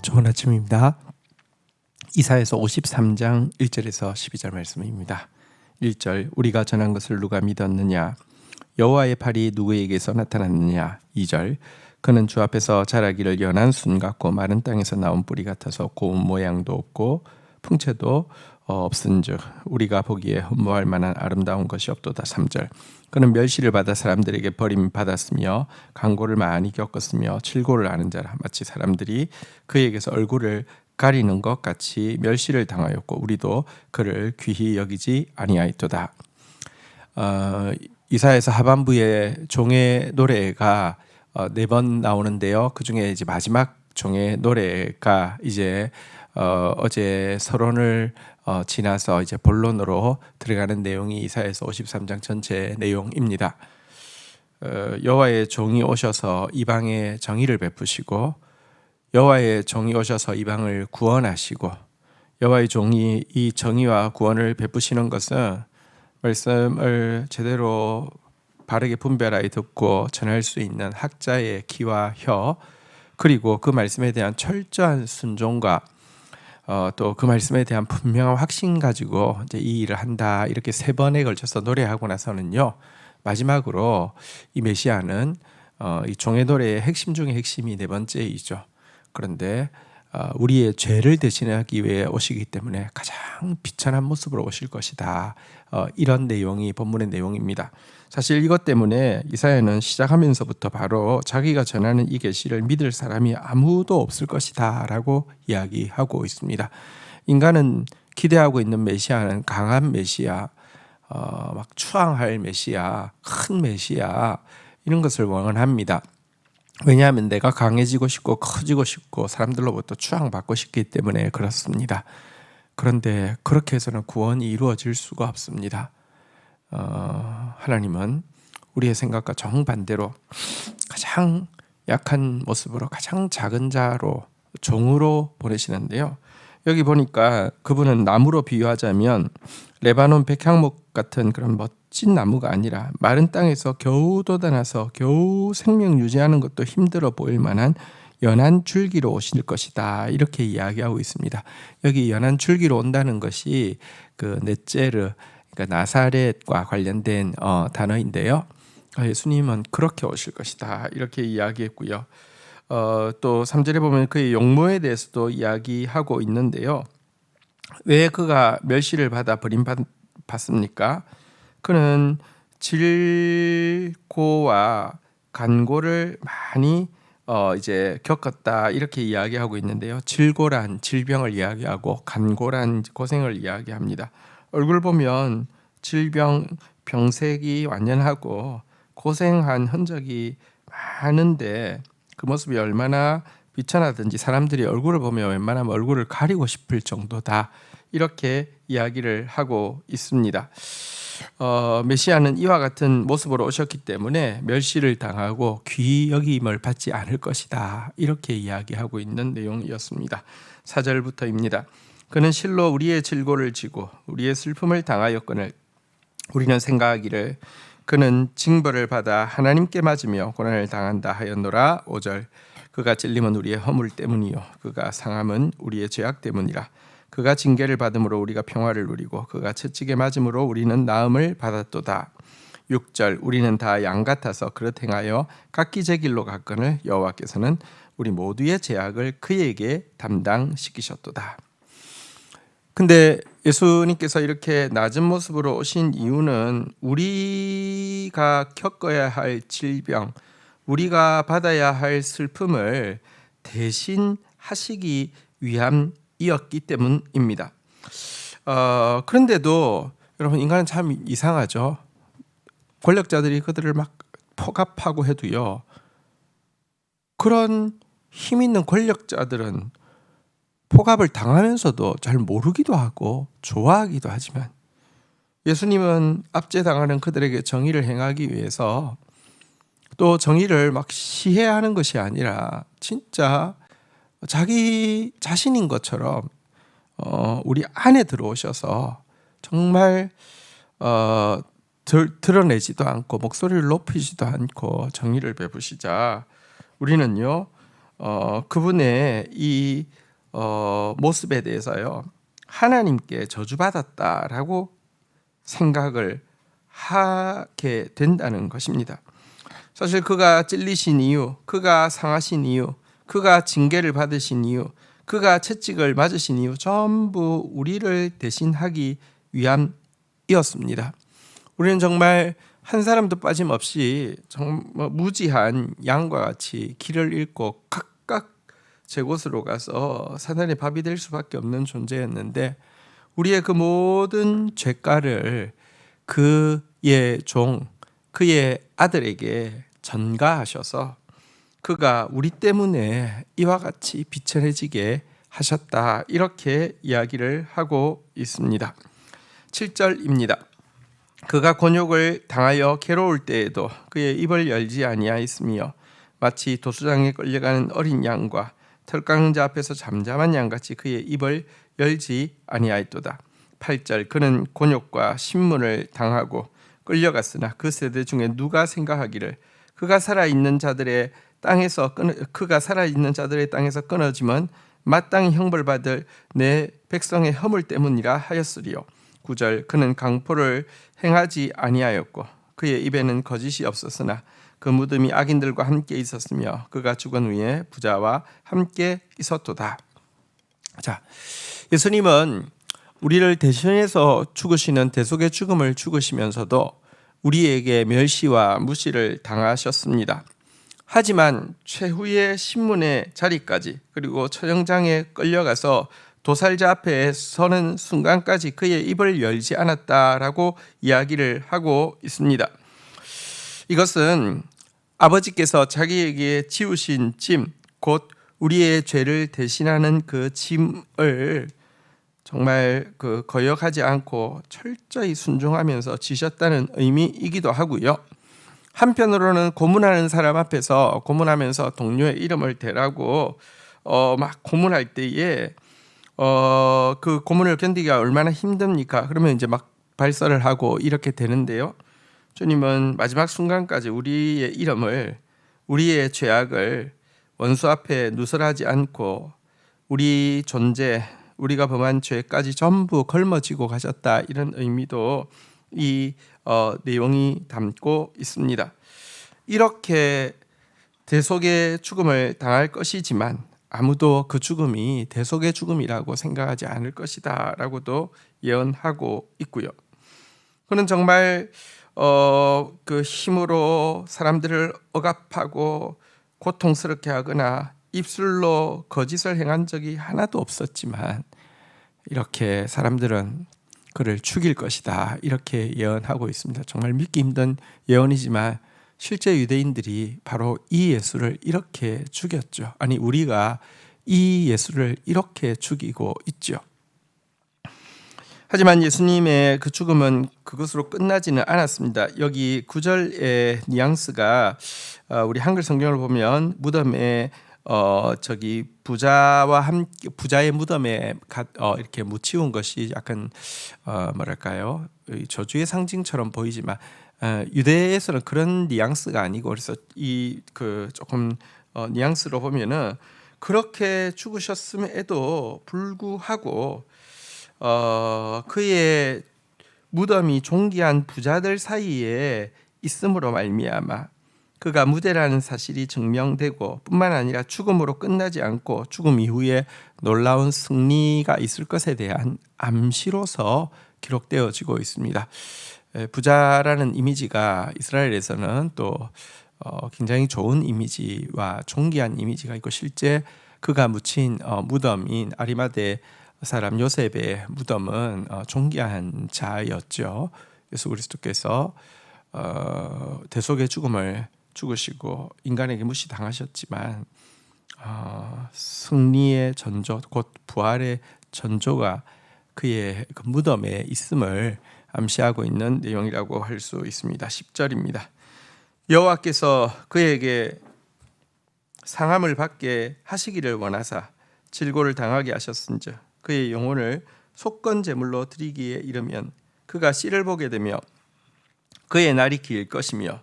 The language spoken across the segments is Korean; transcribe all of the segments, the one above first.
좋은 아침입니다. 이사야서 53장 1절에서 12절 말씀입니다. 1절 우리가 전한 것을 누가 믿었느냐? 여호와의 팔이 누구에게서 나타났느냐? 2절 그는 주 앞에서 자라기를 연한 순 같고 마른 땅에서 나온 뿌리 같아서 고운 모양도 없고 풍채도 없은즉 우리가 보기에 흠모할 만한 아름다운 것이 없도다. 3절 그는 멸시를 받아 사람들에게 버림받았으며 강고를 많이 겪었으며 칠고를 아는 자라. 마치 사람들이 그에게서 얼굴을 가리는 것 같이 멸시를 당하였고 우리도 그를 귀히 여기지 아니하였도다. 이사야서 하반부에 종의 노래가 4번 나오는데요. 그 중에 이제 마지막 종의 노래가 이제 어제 서론을 지나서 이제 본론으로 들어가는 내용이 이사야서 53장 전체 내용입니다. 여호와의 종이 오셔서 이방에 정의를 베푸시고 여호와의 종이 오셔서 이방을 구원하시고 여호와의 종이 이 정의와 구원을 베푸시는 것은 말씀을 제대로 바르게 분별하여 듣고 전할 수 있는 학자의 귀와 혀, 그리고 그 말씀에 대한 철저한 순종과 또 그 말씀에 대한 분명한 확신 가지고 이제 이 일을 한다, 이렇게 3번에 걸쳐서 노래하고 나서는요, 마지막으로 이 메시아는 이 종의 노래의 핵심 중의 핵심이 4번째이죠. 그런데 우리의 죄를 대신하기 위해 오시기 때문에 가장 비천한 모습으로 오실 것이다. 이런 내용이 본문의 내용입니다. 사실 이것 때문에 이사야는 시작하면서부터 바로 자기가 전하는 이 계시를 믿을 사람이 아무도 없을 것이다 라고 이야기하고 있습니다. 인간은 기대하고 있는 메시아는 강한 메시아, 막 추앙할 메시아, 큰 메시아, 이런 것을 원합니다. 왜냐하면 내가 강해지고 싶고 커지고 싶고 사람들로부터 추앙받고 싶기 때문에 그렇습니다. 그런데 그렇게 해서는 구원이 이루어질 수가 없습니다. 하나님은 우리의 생각과 정반대로 가장 약한 모습으로 가장 작은 자로 종으로 보내시는데요. 여기 보니까 그분은 나무로 비유하자면 레바논 백향목 같은 그런 멋진 나무가 아니라 마른 땅에서 겨우 돋아나서 겨우 생명 유지하는 것도 힘들어 보일 만한 연한 줄기로 오실 것이다, 이렇게 이야기하고 있습니다. 여기 연한 줄기로 온다는 것이 그 넷제르, 그러니까 나사렛과 관련된 단어인데요. 예수님은 그렇게 오실 것이다, 이렇게 이야기했고요. 또 3절에 보면 그의 용모에 대해서도 이야기하고 있는데요. 왜 그가 멸시를 받아 버림받습니까? 그는 질고와 간고를 많이 이제 겪었다, 이렇게 이야기하고 있는데요. 질고란 질병을 이야기하고 간고란 고생을 이야기합니다. 얼굴 보면 질병, 병색이 완연하고 고생한 흔적이 많은데 그 모습이 얼마나 비천하든지 사람들이 얼굴을 보면 웬만하면 얼굴을 가리고 싶을 정도다, 이렇게 이야기를 하고 있습니다. 메시아는 이와 같은 모습으로 오셨기 때문에 멸시를 당하고 귀히 여김을 받지 않을 것이다, 이렇게 이야기하고 있는 내용이었습니다. 4절부터입니다. 그는 실로 우리의 질고를 지고 우리의 슬픔을 당하였거늘 우리는 생각하기를 그는 징벌을 받아 하나님께 맞으며 고난을 당한다 하였노라. 5절 그가 찔림은 우리의 허물 때문이요 그가 상함은 우리의 죄악 때문이라. 그가 징계를 받음으로 우리가 평화를 누리고 그가 채찍에 맞음으로 우리는 나음을 받았도다. 6절 우리는 다 양 같아서 그릇 행하여 각기 제 길로 갔거늘 여호와께서는 우리 모두의 죄악을 그에게 담당시키셨도다. 근데 예수님께서 이렇게 낮은 모습으로 오신 이유는 우리가 겪어야 할 질병, 우리가 받아야 할 슬픔을 대신 하시기 위함이었기 때문입니다. 그런데도 여러분, 인간은 참 이상하죠. 권력자들이 그들을 막 포갑하고 해도요, 그런 힘 있는 권력자들은 포갑을 당하면서도 잘 모르기도 하고 좋아하기도 하지만 예수님은 압제당하는 그들에게 정의를 행하기 위해서 또 정의를 막 시해하는 것이 아니라 진짜 자기 자신인 것처럼 우리 안에 들어오셔서 정말 드러내지도 않고 목소리를 높이지도 않고 정의를 베푸시자 우리는요 그분의 이 모습에 대해서요, 하나님께 저주받았다라고 생각을 하게 된다는 것입니다. 사실 그가 찔리신 이유, 그가 상하신 이유, 그가 징계를 받으신 이유, 그가 채찍을 맞으신 이유 전부 우리를 대신하기 위함이었습니다. 우리는 정말 한 사람도 빠짐없이 정말 무지한 양과 같이 길을 잃고 각각 제 곳으로 가서 사단의 밥이 될 수밖에 없는 존재였는데, 우리의 그 모든 죄가를 그의 종, 그의 아들에게 전가하셔서 그가 우리 때문에 이와 같이 비천해지게 하셨다, 이렇게 이야기를 하고 있습니다. 7절입니다. 그가 곤욕을 당하여 괴로울 때에도 그의 입을 열지 아니하였으며 마치 도수장에 끌려가는 어린 양과 털깎는 앞에서 잠잠한 양같이 그의 입을 열지 아니하였도다. 8절 그는 곤욕과 신문을 당하고 끌려갔으나 그 세대 중에 누가 생각하기를 그가 살아있는 자들의 땅에서 끊어지면 마땅히 형벌받을 내 백성의 허물 때문이라 하였으리요. 9절 그는 강포를 행하지 아니하였고 그의 입에는 거짓이 없었으나 그 무덤이 악인들과 함께 있었으며 그가 죽은 후에 부자와 함께 있었도다. 자, 예수님은 우리를 대신해서 죽으시는 대속의 죽음을 죽으시면서도 우리에게 멸시와 무시를 당하셨습니다. 하지만 최후의 신문의 자리까지, 그리고 처형장에 끌려가서 도살자 앞에 서는 순간까지 그의 입을 열지 않았다라고 이야기를 하고 있습니다. 이것은 아버지께서 자기에게 지우신 짐, 곧 우리의 죄를 대신하는 그 짐을 정말 거역하지 않고 철저히 순종하면서 지셨다는 의미이기도 하고요. 한편으로는 고문하는 사람 앞에서 고문하면서 동료의 이름을 대라고 막 고문할 때에 그 고문을 견디기가 얼마나 힘듭니까? 그러면 이제 막 발설을 하고 이렇게 되는데요. 주님은 마지막 순간까지 우리의 이름을, 우리의 죄악을 원수 앞에 누설하지 않고 우리 존재, 우리가 범한 죄까지 전부 걸머지고 가셨다, 이런 의미도 이 내용이 담고 있습니다. 이렇게 대속의 죽음을 당할 것이지만 아무도 그 죽음이 대속의 죽음이라고 생각하지 않을 것이다 라고도 예언하고 있고요. 그는 정말 그 힘으로 사람들을 억압하고 고통스럽게 하거나 입술로 거짓을 행한 적이 하나도 없었지만 이렇게 사람들은 그를 죽일 것이다, 이렇게 예언하고 있습니다. 정말 믿기 힘든 예언이지만 실제 유대인들이 바로 이 예수를 이렇게 죽였죠. 아니, 우리가 이 예수를 이렇게 죽이고 있죠. 하지만 예수님의 그 죽음은 그것으로 끝나지는 않았습니다. 여기 9절의 뉘앙스가 우리 한글 성경을 보면 무덤에 부자와 함께, 부자의 무덤에 이렇게 묻히운 것이 약간 뭐랄까요, 저주의 상징처럼 보이지만 유대에서는 그런 뉘앙스가 아니고, 그래서 이 조금 뉘앙스로 보면은 그렇게 죽으셨음에도 불구하고 그의 무덤이 존귀한 부자들 사이에 있음으로 말미암아 그가 무대라는 사실이 증명되고, 뿐만 아니라 죽음으로 끝나지 않고 죽음 이후에 놀라운 승리가 있을 것에 대한 암시로서 기록되어지고 있습니다. 부자라는 이미지가 이스라엘에서는 또 굉장히 좋은 이미지와 존귀한 이미지가 있고, 실제 그가 묻힌 무덤인 아리마대 사람 요셉의 무덤은 존귀한 자였죠. 예수 그리스도께서 대속의 죽음을 죽으시고 인간에게 무시당하셨지만 승리의 전조, 곧 부활의 전조가 그의 그 무덤에 있음을 암시하고 있는 내용이라고 할 수 있습니다. 10절입니다. 여호와께서 그에게 상함을 받게 하시기를 원하사 질고를 당하게 하셨은즉 그의 영혼을 속건 제물로 드리기에 이르면 그가 씨를 보게 되며 그의 날이 길 것이며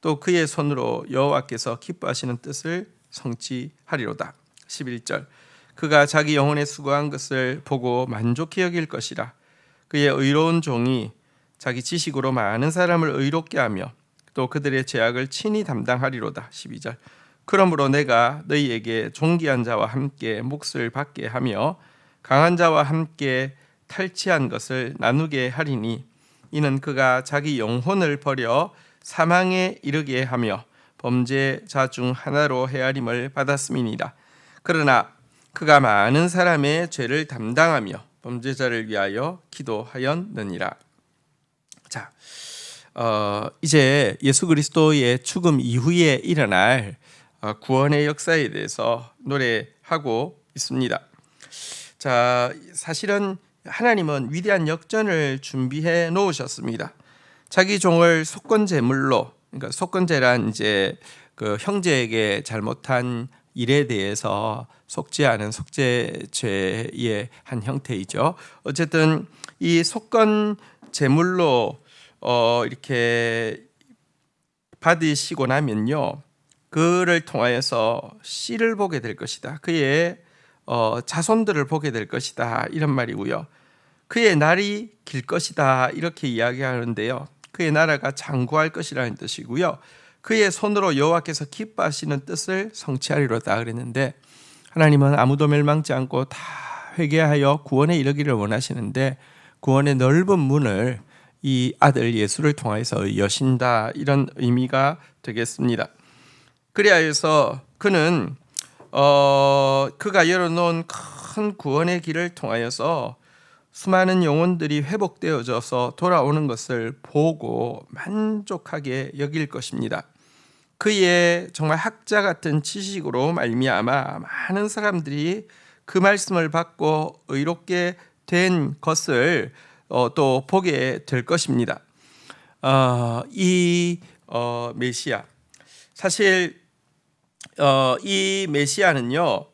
또 그의 손으로 여호와께서 기뻐하시는 뜻을 성취하리로다. 11절 그가 자기 영혼에 수고한 것을 보고 만족히 여길 것이라. 그의 의로운 종이 자기 지식으로 많은 사람을 의롭게 하며 또 그들의 죄악을 친히 담당하리로다. 12절 그러므로 내가 너희에게 존귀한 자와 함께 몫을 받게 하며 강한 자와 함께 탈취한 것을 나누게 하리니 이는 그가 자기 영혼을 버려 사망에 이르게 하며 범죄자 중 하나로 헤아림을 받았음이니라. 그러나 그가 많은 사람의 죄를 담당하며 범죄자를 위하여 기도하였느니라. 자, 이제 예수 그리스도의 죽음 이후에 일어날 구원의 역사에 대해서 노래하고 있습니다. 자, 사실은 하나님은 위대한 역전을 준비해 놓으셨습니다. 자기 종을 속건제물로, 그러니까 속건제란 이제 그 형제에게 잘못한 일에 대해서 속지 않은 속죄죄의 한 형태이죠. 어쨌든 이 속건 제물로 이렇게 받으시고 나면요, 그를 통하여서 씨를 보게 될 것이다. 그의 자손들을 보게 될 것이다. 이런 말이고요. 그의 날이 길 것이다. 이렇게 이야기하는데요. 그의 나라가 장구할 것이라는 뜻이고요. 그의 손으로 여호와께서 기뻐하시는 뜻을 성취하리로다 그랬는데, 하나님은 아무도 멸망치 않고 다 회개하여 구원에 이르기를 원하시는데 구원의 넓은 문을 이 아들 예수를 통해서 여신다, 이런 의미가 되겠습니다. 그리하여서 그는 그가 열어놓은 큰 구원의 길을 통하여서 수많은 영혼들이 회복되어져서 돌아오는 것을 보고 만족하게 여길 것입니다. 그의 정말 학자 같은 지식으로 말미암아 많은 사람들이 그 말씀을 받고 의롭게 된 것을 또 보게 될 것입니다. 이 메시아, 사실 이 메시아는요,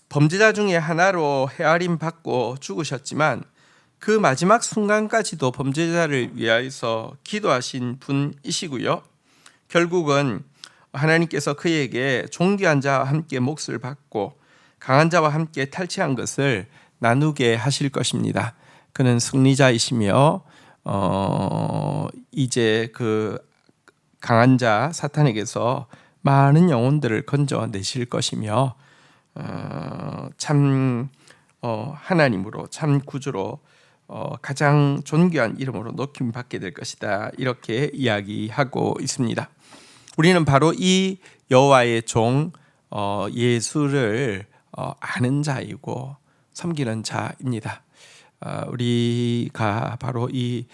범죄자 중에 하나로 헤아림 받고 죽으셨지만 그 마지막 순간까지도 범죄자를 위하여서 기도하신 분이시고요. 결국은 하나님께서 그에게 존귀한 자와 함께 몫을 받고 강한 자와 함께 탈취한 것을 나누게 하실 것입니다. 그는 승리자이시며 이제 그 강한 자 사탄에게서 많은 영혼들을 건져내실 것이며 참 하나님으로, 참 구주로 가장 존귀한 이름으로 높임 받게 될 것이다, 이렇게 이야기하고 있습니다. 우리는 바로 이 여호와의 종 예수를 아는 자이고 섬기는 자입니다. 우리가 바로 이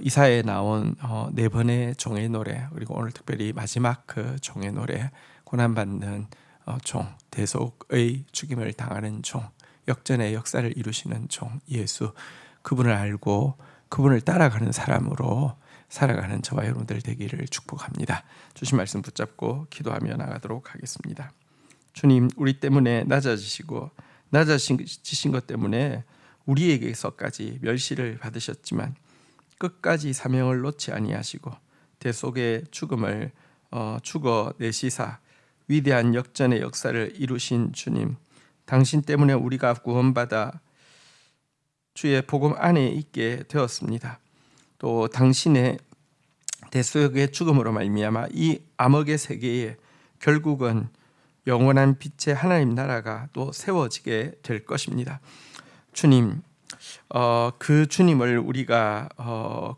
이사야에 나온 네 번의 종의 노래, 그리고 오늘 특별히 마지막 그 종의 노래, 고난받는 종, 대속의 죽임을 당하는 종, 역전의 역사를 이루시는 종 예수, 그분을 알고 그분을 따라가는 사람으로 살아가는 저와 여러분들 되기를 축복합니다. 주신 말씀 붙잡고 기도하며 나가도록 하겠습니다. 주님, 우리 때문에 낮아지시고 낮아지신 것 때문에 우리에게서까지 멸시를 받으셨지만 끝까지 사명을 놓지 아니하시고 대속의 죽음을 죽어내시사 위대한 역전의 역사를 이루신 주님, 당신 때문에 우리가 구원받아 주의 복음 안에 있게 되었습니다. 또 당신의 대속의 죽음으로 말미암아 이 암흑의 세계에 결국은 영원한 빛의 하나님 나라가 또 세워지게 될 것입니다. 주님, 그 주님을 우리가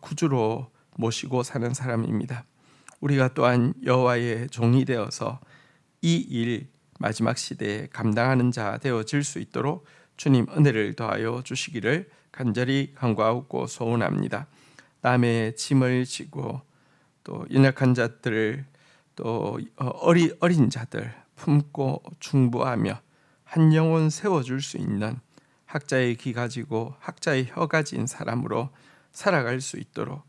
구주로 모시고 사는 사람입니다. 우리가 또한 여호와의 종이 되어서 이 일 마지막 시대에 감당하는 자 되어질 수 있도록 주님 은혜를 더하여 주시기를 간절히 간구하고 소원합니다. 남의 짐을 지고 또 연약한 자들, 또 어린 자들 품고 중보하며 한 영혼 세워줄 수 있는 학자의 귀 가지고 학자의 혀 가진 사람으로 살아갈 수 있도록,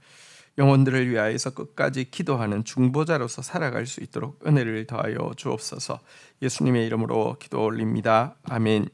영혼들을 위하여서 끝까지 기도하는 중보자로서 살아갈 수 있도록 은혜를 더하여 주옵소서. 예수님의 이름으로 기도 올립니다. 아멘.